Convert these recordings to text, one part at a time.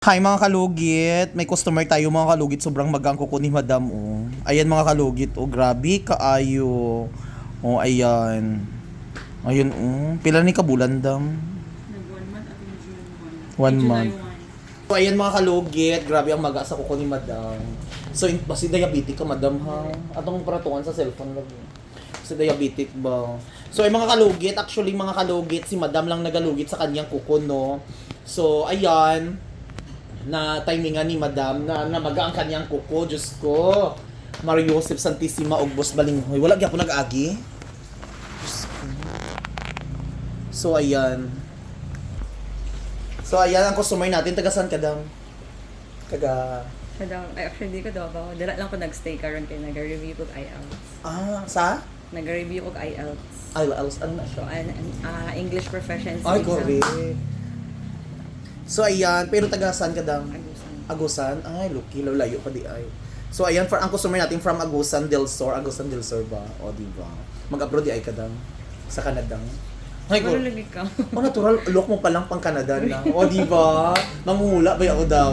Hi mga kalugit, may customer tayo mga kalugit, sobrang magang kuko ni madam oh. Ayan mga kalugit oh, grabe kaayo. Oh ayan. Ayun oh, pila ni kabulan dam? Nag 1 month at in June 1. 1 July month. So ayan mga kalugit, grabe ang maga sa kuko ni madam. So basi diabetic ka madam ha. Atong paratuan sa cellphone lang. Kasi diabetic ba? So ay mga kalugit, actually mga kalugit, si madam lang nagalugit sa kanyang kuko no. So ayan, na timingan ni madam na namaga ang kanyang kuko, Diyos ko. Mario Joseph Santissima og Boss Balinghoy. Wala gyapon nag-agi. Diyos ko. So ayan. So ayan ang customer natin. Taga saan ka dam? Taga... Ay, actually, di ko daw ako. Dala lang ko nag-stay karon kay nag-review ko IELTS. Sa? Nag-review ko IELTS. IELTS. Ano na So, siya? English proficiency Ay, exam. correct. So ayan. Pero taga saan ka dam? Agusan. Agusan? Ay, lucky. Layo pa di ay. So ayan, for ang customer natin from Agusan del Sur. Agusan del Sur ba? O diba? Mag-abroad di ay ka dam? Sa Canada. Ay, Wala lagi ka. Oh, natural, look mo palang pang Canada na. O, di ba? Manghuhula ba ako daw?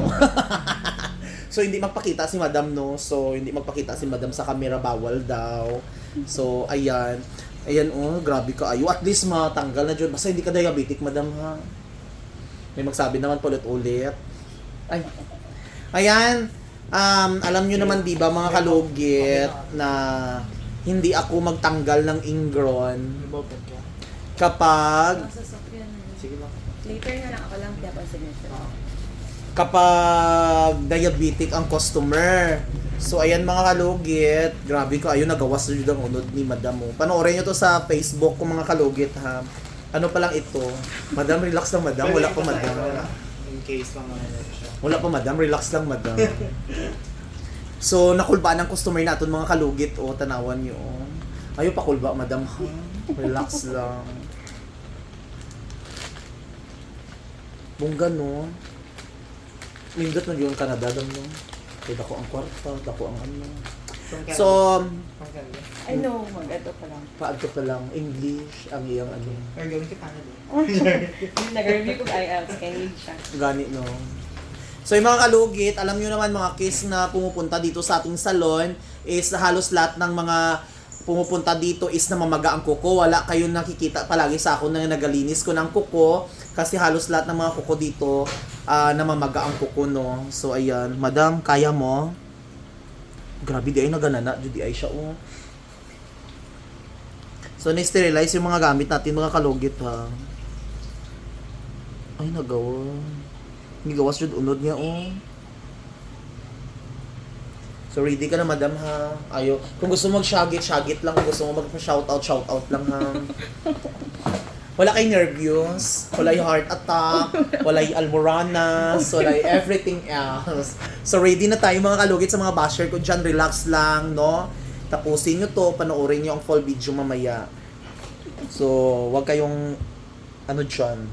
So, hindi magpakita si Madam, no? So, hindi magpakita si Madam sa camera, bawal daw. So, ayan. Ayan, oh, grabe ka ayo. At least matanggal na dyan. Basta hindi ka diabetic, Madam, ha? May magsabi naman ulit-ulit. Ay. Ayan. Alam nyo naman, di ba, mga kalugit, na hindi ako magtanggal ng ingron kapag Sige lang. Later na lang ako lang kaya pa signature. kapag diabetic ang customer. So ayan mga kalugit, grabe ka, ayun nagawas na yun ang unod ni Madam mo. Panoorin nyo to sa Facebook kung mga kalugit ha. Ano pa lang ito? Madam, relax lang Madam, wala pa Madam. In case lang naman siya. Wala pa Madam, relax lang Madam. So nakulbaan ng customer natin mga kalugit o tanawan nyo. Ayaw pa kulba Madam ha. Relax lang. Bungga no. Mindot na yung Canada dam no. Kaya dako ang kwarta, dako ang ano. So, From Canada. I know, mag-ato pa lang. paadto pa lang English ang iyang ano. Or gawin ka Canada. Nag-review ko IELTS kay Lead siya. Gani no. So yung mga kalugit, alam nyo naman mga case na pumupunta dito sa ating salon is halos lahat ng mga pumupunta dito is namamaga ang kuko. Wala kayong nakikita palagi sa ako na nagalinis ko ng kuko kasi halos lahat ng mga kuko dito namamaga ang kuko no. So ayan, Madam, kaya mo? Grabe di ay naganana, di ay siya oh. So na-sterilize yung mga gamit natin mga kalugit ha. Ay nagawa. Hindi gawas jud unod niya oh. So ready ka na Madam ha. Ayo. Kung gusto mo mag-shagit lang. Kung gusto mo mag-shoutout lang ha. Wala kay nervous, wala yung heart attack, wala yung almoranas, wala yung everything else. So ready na tayo mga kalugit sa mga basher ko dyan. Relax lang, no? Tapusin nyo to, panoorin nyo ang full video mamaya. So, wag kayong ano dyan.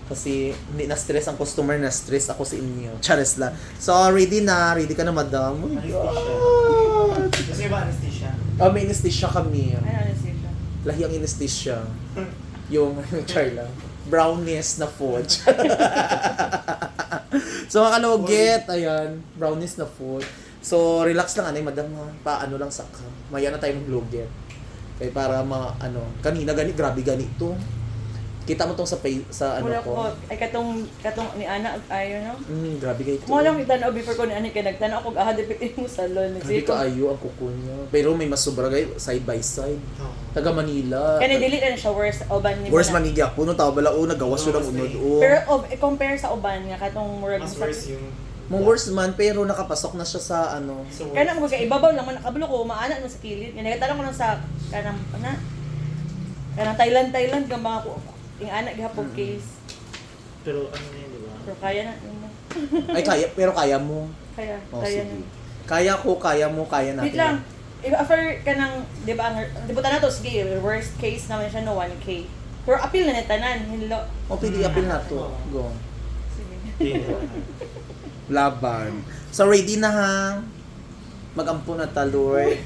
Kasi hindi na-stress ang customer, na-stress ako sa inyo. Charis lang. So, ready ka na Madam? Oh my God! Gusto niyo ba anesthesia? May anesthesia kami. Ano na siya? Lahi ang anesthesia. Yung Charla. Brownies na food. So, mga kalugit, ayan, brownies na food. So, relax lang, anay, Madam, ha? Paano lang saka. Maya na tayo mag-lugit. Kaya para kanina grabe ganito. Kita mo tong sa ano Wala ko. ko. Ay, katong ni Ana, ayaw no? Grabe kayo ito. Kung alam itanaw before ko ni Ana, kaya nagtanaw ako, dipit mo salon. Grabe ka ayo ang kuko niya. Pero may mas sobra kayo, side by side. Oo. Taga Manila. Kaya delete na siya, worst uban ni Where's Mana. Manila? Puno tao bala o nagawas yun ang unod. O. Pero compare sa uban nga katong murag Mas sa worse yung... Mo worse man pero nakapasok na siya sa ano. So worse. Kana mo kay ibabaw lang man nakablo ko maana man sa kilid. Nga nagatanong ko lang sa kanang Thailand kang mga ing anak gihapon case. Pero ano na yun, di ba? Pero kaya na yun na. Ay kaya pero kaya mo. Kaya Oh, kaya sige. na. Kaya ko, kaya mo, kaya natin. Wait lang. If offer ka ng, di ba, di ba na to, sige, worst case naman siya no 1K. Pero appeal na tanan, hello. O pwede appeal na to. Go. Sige. Hindi. Laban. So ready na ha. Mag-ampo na ta, Lord.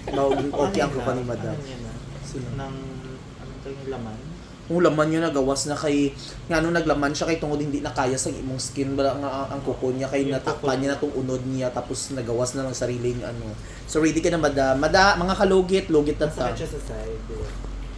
Okay ang kupa ni Madam. Ano yan na? Sino? Ng, ano to yung laman? Kung laman niya nagawas na kay nga nung naglaman siya kay tungod hindi na kaya sa imong skin bala nga ang kuko niya kay Yung natakpan kuko niya na tong unod niya tapos nagawas na lang sarili niya ano. So ready ka na mga kalugit, lugit na ta. Masakit siya sa side. Di ba?